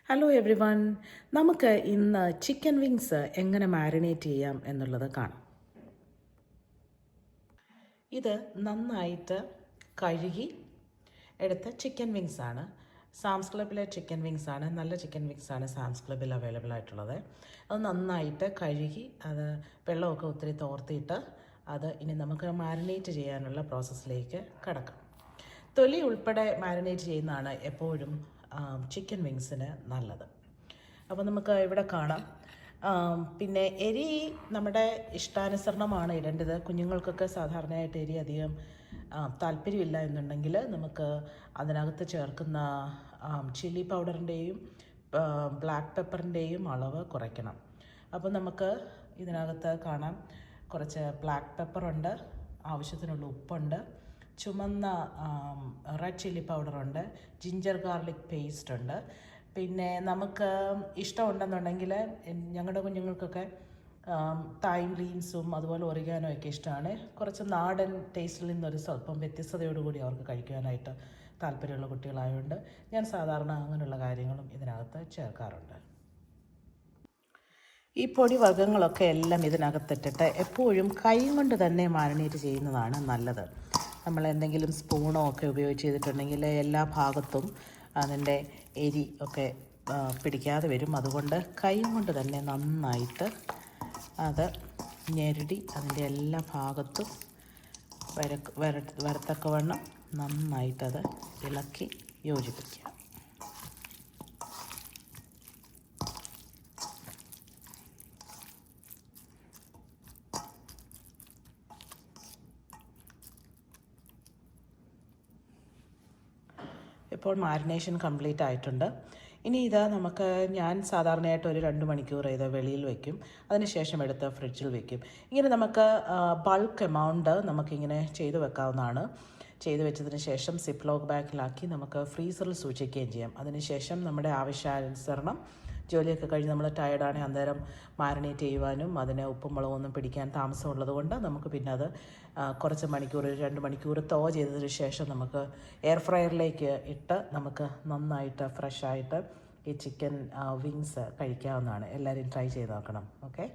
Hello every one, നമുക്ക് ഇന്ന് chicken wings എങ്ങനെ മാരിനേറ്റ് ചെയ്യാം എന്നുള്ളത് കാണാം. ഇത് നന്നായിട്ട് കഴുകി എടുത്ത ചിക്കൻ വിങ്സ് ആണ്. സാംസ് ക്ലബിലെ ചിക്കൻ വിങ്സ് ആണ്, നല്ല ചിക്കൻ വിങ്സ് ആണ് സാംസ് ക്ലബിൽ അവൈലബിൾ ആയിട്ടുള്ളത്. അത് നന്നായിട്ട് കഴുകി അത് വെള്ളമൊക്കെ ഒത്തിരി തോർത്തിയിട്ട് അത് ഇനി നമുക്ക് മാരിനേറ്റ് ചെയ്യാനുള്ള പ്രോസസ്സിലേക്ക് കടക്കാം. തൊലി ഉൾപ്പെടെ മാരിനേറ്റ് ചെയ്യുന്നതാണ് എപ്പോഴും ചിക്കൻ വിങ്സിന് നല്ലത്. അപ്പോൾ നമുക്ക് ഇവിടെ കാണാം. പിന്നെ എരി നമ്മുടെ ഇഷ്ടാനുസരണമാണ് ഇടേണ്ടത്. കുഞ്ഞുങ്ങൾക്കൊക്കെ സാധാരണയായിട്ട് എരി അധികം താല്പര്യമില്ല എന്നുണ്ടെങ്കിൽ നമുക്ക് അതിനകത്ത് ചേർക്കുന്ന ചില്ലി പൗഡറിൻ്റെയും ബ്ലാക്ക് പെപ്പറിൻ്റെയും അളവ് കുറയ്ക്കണം. അപ്പോൾ നമുക്ക് ഇതിനകത്ത് കാണാം, കുറച്ച് ബ്ലാക്ക് പെപ്പറുണ്ട്, ആവശ്യത്തിനുള്ള ഉപ്പുണ്ട്, ചുമന്ന റെഡ് ചില്ലി പൗഡറുണ്ട്, ജിഞ്ചർ ഗാർലിക് പേസ്റ്റ് ഉണ്ട്. പിന്നെ നമുക്ക് ഇഷ്ടമുണ്ടെന്നുണ്ടെങ്കിൽ ഞങ്ങളുടെ കുഞ്ഞുങ്ങൾക്കൊക്കെ തൈം ലീൻസും അതുപോലെ ഒറിഗാനോ ഒക്കെ ഇഷ്ടമാണ്. കുറച്ച് നാടൻ ടേസ്റ്റിൽ നിന്നൊരു സ്വല്പം വ്യത്യസ്തതയോടുകൂടി അവർക്ക് കഴിക്കാനായിട്ട് താല്പര്യമുള്ള കുട്ടികളായതുകൊണ്ട് ഞാൻ സാധാരണ അങ്ങനെയുള്ള കാര്യങ്ങളും ഇതിനകത്ത് ചേർക്കാറുണ്ട്. ഈ പൊടി വർഗ്ഗങ്ങളൊക്കെ എല്ലാം ഇതിനകത്തിട്ടിട്ട് എപ്പോഴും കൈ കൊണ്ട് തന്നെ മാരിനേറ്റ് ചെയ്യുന്നതാണ് നല്ലത്. നമ്മൾ എന്തെങ്കിലും സ്പൂണോ ഒക്കെ ഉപയോഗിച്ച് ചെയ്തിട്ടുണ്ടെങ്കിൽ എല്ലാ ഭാഗത്തും അതിൻ്റെ എരി ഒക്കെ പിടിക്കാതെ വരും. അതുകൊണ്ട് കൈ കൊണ്ട് തന്നെ നന്നായിട്ട് അത് ഞെരടി അതിൻ്റെ എല്ലാ ഭാഗത്തും വരത്തക്കവണ്ണം നന്നായിട്ടത് ഇളക്കി യോജിപ്പിക്കുക. ഇപ്പോൾ മാരിനേഷൻ കംപ്ലീറ്റ് ആയിട്ടുണ്ട്. ഇനി ഇത് ഞാൻ സാധാരണയായിട്ട് ഒരു 2 മണിക്കൂർ ഇത് വെളിയിൽ വയ്ക്കും. അതിനുശേഷം എടുത്ത് ഫ്രിഡ്ജിൽ വയ്ക്കും. ഇങ്ങനെ നമുക്ക് ബൾക്ക് എമൗണ്ട് നമുക്കിങ്ങനെ ചെയ്തു വെക്കാവുന്നതാണ്. ചെയ്തു വെച്ചതിന് ശേഷം സിപ്പ് ലോക്ക് ബാഗിലാക്കി നമുക്ക് ഫ്രീസറിൽ സൂക്ഷിക്കുകയും ചെയ്യാം. അതിനുശേഷം നമ്മുടെ ആവശ്യാനുസരണം ജോലിയൊക്കെ കഴിഞ്ഞ് നമ്മൾ ടയർഡാണെങ്കിൽ അന്നേരം മാരിനേറ്റ് ചെയ്യുവാനും അതിന് ഉപ്പും മുളകൊന്നും പിടിക്കാൻ താമസമുള്ളത് കൊണ്ട് നമുക്ക് പിന്നെ അത് കുറച്ച് മണിക്കൂർ 2 മണിക്കൂർ ചെയ്തതിന് ശേഷം നമുക്ക് എയർ ഫ്രയറിലേക്ക് ഇട്ട് നമുക്ക് നന്നായിട്ട് ഫ്രഷായിട്ട് ഈ ചിക്കൻ വിങ്സ് കഴിക്കാവുന്നതാണ്. എല്ലാവരും ട്രൈ ചെയ്ത് നോക്കണം. Okay,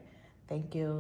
thank you.